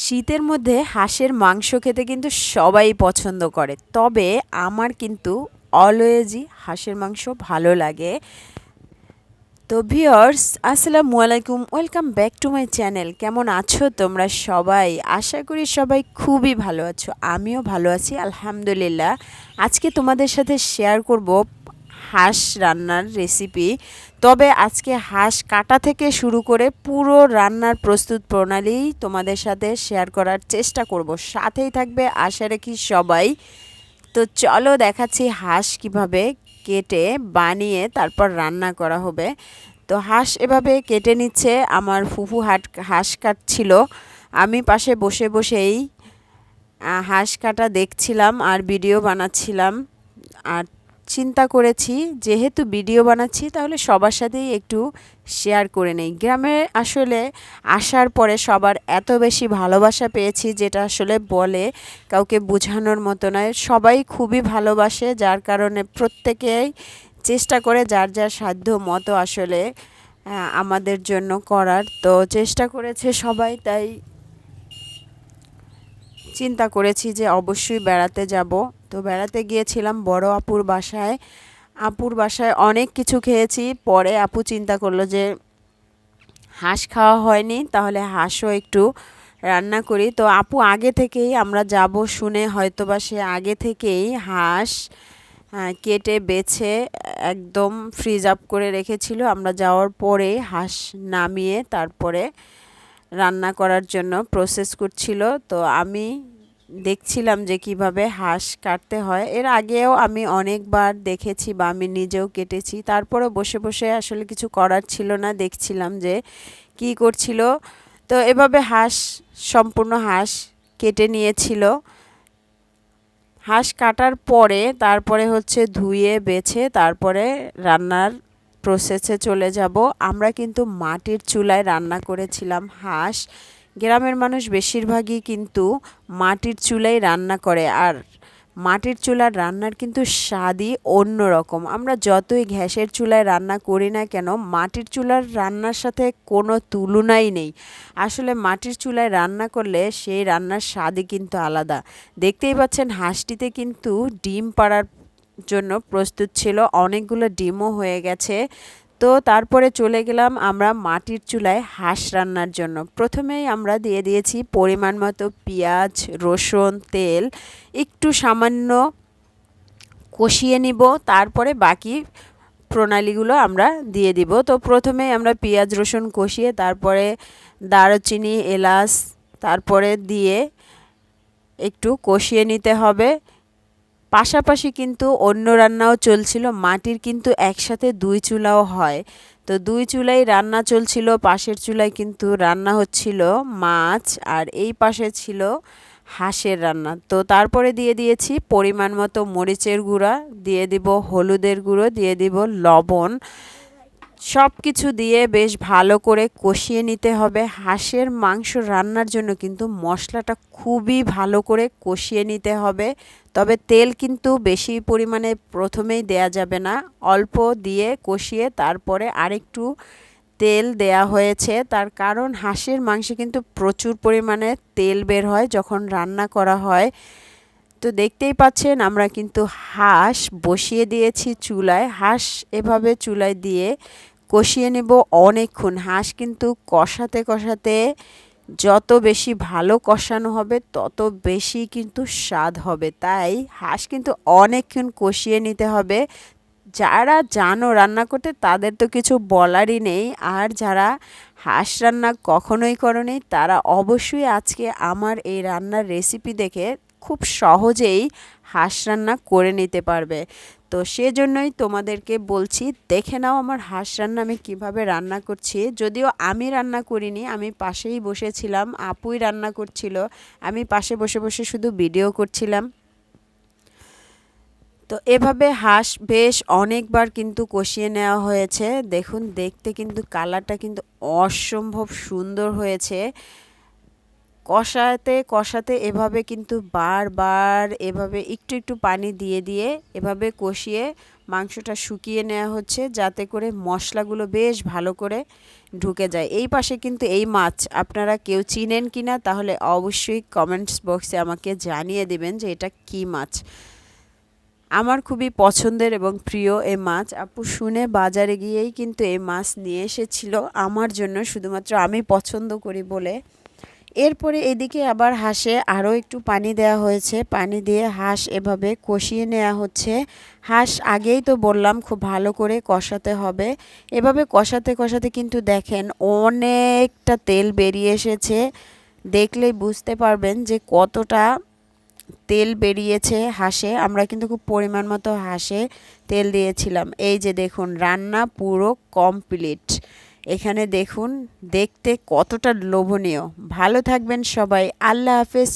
শীতের মধ্যে হাঁসের মাংস খেতে কিন্তু সবাই পছন্দ করে, তবে আমার কিন্তু অলওয়েজই হাঁসের মাংস ভালো লাগে। তো ভিউয়ার্স, আসসালামু আলাইকুম, welcome back to my channel. কেমন আছো তোমরা সবাই? আশা করি সবাই খুবই ভালো আছো, আমিও ভালো আছি আলহামদুলিল্লাহ। আজকে তোমাদের সাথে শেয়ার করব হাঁস রান্নার রেসিপি। তবে আজকে হাঁস কাটা থেকে শুরু করে পুরো রান্নার প্রস্তুত প্রণালী তোমাদের সাথে শেয়ার করার চেষ্টা করব, সাথেই থাকবে আশা রাখি সবাই। তো চলো দেখাচ্ছি হাঁস কিভাবে কেটে বানিয়ে তারপর রান্না করা হবে। তো হাঁস এভাবে কেটে নিচ্ছে আমার ফুফু। হাঁস কাটছিল, আমি পাশে বসে বসেই হাঁস কাটা দেখছিলাম আর ভিডিও বানাচ্ছিলাম। আর চিন্তা করেছি যেহেতু ভিডিও বানাচ্ছি তাহলে সবার সাথেই একটু শেয়ার করে নেই। গ্রামে আসলে আসার পরে সবার এত বেশি ভালোবাসা পেয়েছি যেটা আসলে বলে কাউকে বোঝানোর মতো নয়। সবাই খুবই ভালোবাসে, যার কারণে প্রত্যেকেই চেষ্টা করে যার যার সাধ্য মতো আসলে আমাদের জন্য করার। তো চেষ্টা করেছে সবাই, তাই চিন্তা করেছি যে অবশ্যই বেড়াতে যাব। তো বেড়াতে গিয়েছিলাম বড় আপুর বাসায়। আপুর বাসায় অনেক কিছু খেয়েছি, পরে আপু চিন্তা করলো যে হাঁস খাওয়া হয়নি, তাহলে হাঁসও একটু রান্না করি। তো আপু আগে থেকেই আমরা যাব শুনে হয়তোবা সে আগে থেকেই হাঁস কেটে বেছে একদম ফ্রিজ আপ করে রেখেছিল। আমরা যাওয়ার পরে হাঁস নামিয়ে তারপরে রান্না করার জন্য প্রসেস করছিল। তো আমি দেখছিলাম যে কিভাবে হাঁস কাটতে হয়। এর আগেও আমি অনেকবার দেখেছি বা আমি নিজেও কেটেছি, তারপরে বসে বসে আসলে কিছু করার ছিল না, দেখছিলাম যে কি করছিল। তো এভাবে সম্পূর্ণ হাঁস কেটে নিয়েছিল। হাঁস কাটার পরে তারপরে হচ্ছে ধুয়ে বেছে তারপরে রান্নার প্রসেসে চলে যাব। আমরা কিন্তু মাটির চুলায় রান্না করেছিলাম হাঁস। গ্রামের মানুষ বেশিরভাগই কিন্তু মাটির চুলায় রান্না করে, আর মাটির চুলার রান্নার কিন্তু স্বাদই অন্যরকম। আমরা যতই গ্যাসের চুলায় রান্না করি না কেন, মাটির চুলার রান্নার সাথে কোনো তুলনাই নেই। আসলে মাটির চুলায় রান্না করলে সেই রান্নার স্বাদই কিন্তু আলাদা। দেখতেই পাচ্ছেন হাঁসটিতে কিন্তু ডিম পাড়ার জন্য প্রস্তুত ছিল, অনেকগুলো ডিমও হয়ে গেছে। তো তারপরে চলে গেলাম আমরা মাটির চুলায় হাঁস রান্নার জন্য। প্রথমেই আমরা দিয়ে দিয়েছি পরিমাণ মতো পেঁয়াজ, রসুন, তেল, একটু সামান্য কষিয়ে নিব, তারপরে বাকি প্রণালীগুলো আমরা দিয়ে দিব। তো প্রথমেই আমরা পেঁয়াজ রসুন কষিয়ে তারপরে দারুচিনি, এলাচ তারপরে দিয়ে একটু কষিয়ে নিতে হবে। পাশাপাশি কিন্তু অন্য রান্নাও চলছিল, মাটির কিন্তু একসাথে দুই চুলাও হয়। তো দুই চুলাই রান্না চলছিল, পাশের চুলায় কিন্তু রান্না হচ্ছিল মাছ, আর এই পাশে ছিল হাঁসের রান্না। তো তারপরে দিয়ে দিয়েছি পরিমাণ মতো মরিচের গুঁড়া, দিয়ে দিব হলুদের গুঁড়ো, দিয়ে দিব লবণ। সব কিছু দিয়ে বেশ ভালো করে কষিয়ে নিতে হবে। হাঁসের মাংস রান্নার জন্য কিন্তু মশলাটা খুবই ভালো করে কষিয়ে নিতে হবে। তবে তেল কিন্তু বেশি পরিমাণে প্রথমেই দেয়া যাবে না, অল্প দিয়ে কষিয়ে তারপরে আরেকটু তেল দেয়া হয়েছে। তার কারণ হাঁসের মাংসে কিন্তু প্রচুর পরিমাণে তেল বের হয় যখন রান্না করা হয়। তো দেখতেই পাচ্ছেন আমরা কিন্তু হাঁস বসিয়ে দিয়েছি চুলায়। হাঁস এভাবে চুলায় দিয়ে কষিয়ে নেব অনেকক্ষণ। হাঁস কিন্তু কষাতে কষাতে যত বেশি ভালো কষানো হবে তত বেশি কিন্তু স্বাদ হবে, তাই হাঁস কিন্তু অনেকক্ষণ কষিয়ে নিতে হবে। যারা জানো রান্না করতে তাদের তো কিছু বলারই নেই, আর যারা হাঁস রান্না কখনোই করনি তারা অবশ্যই আজকে আমার এই রান্নার রেসিপি দেখে খুব সহজেই হাঁস রান্না করে নিতে পারবে। তো সেজন্যই তোমাদেরকে বলছি, দেখে নাও আমার হাঁস রান্না আমি কিভাবে রান্না করছি। যদিও আমি রান্না করিনি, আমি পাশেই বসেছিলাম, আপুই রান্না করছিল, আমি পাশে বসে বসে শুধু ভিডিও করছিলাম। তো এভাবে হাঁস বেশ অনেকবার কিন্তু কষিয়ে নেওয়া হয়েছে। দেখুন দেখতে কিন্তু কালারটা কিন্তু অসম্ভব সুন্দর হয়েছে। কষাতে কষাতে এভাবে কিন্তু বারবার এভাবে একটু একটু পানি দিয়ে দিয়ে এভাবে কষিয়ে মাংসটা শুকিয়ে নেওয়া হচ্ছে যাতে করে মশলাগুলো বেশ ভালো করে ঢুকে যায়। এই পাশে কিন্তু এই মাছ আপনারা কেউ চিনেন কিনা তাহলে অবশ্যই কমেন্টস বক্সে আমাকে জানিয়ে দিবেন যে এটা কী মাছ। আমার খুবই পছন্দের এবং প্রিয় এই মাছ। আপু শুনে বাজারে গিয়েই কিন্তু এই মাছ নিয়ে এসেছিল আমার জন্য, শুধুমাত্র আমি পছন্দ করি বলে। এরপরে এদিকে আবার হাঁসে আরও একটু পানি দেওয়া হয়েছে, পানি দিয়ে হাঁস এভাবে কষিয়ে নেওয়া হচ্ছে। হাঁস আগেই তো বললাম খুব ভালো করে কষাতে হবে। এভাবে কষাতে কষাতে কিন্তু দেখেন অনেকটা তেল বেরিয়ে এসেছে, দেখলেই বুঝতে পারবেন যে কতটা তেল বেরিয়েছে হাঁসে। আমরা কিন্তু খুব পরিমাণ মতো হাঁসে তেল দিয়েছিলাম। এই যে দেখুন রান্না পুরো কমপ্লিট। এখানে দেখুন দেখতে কতটা লোভনীয়। ভালো থাকবেন সবাই, আল্লাহ হাফেজ।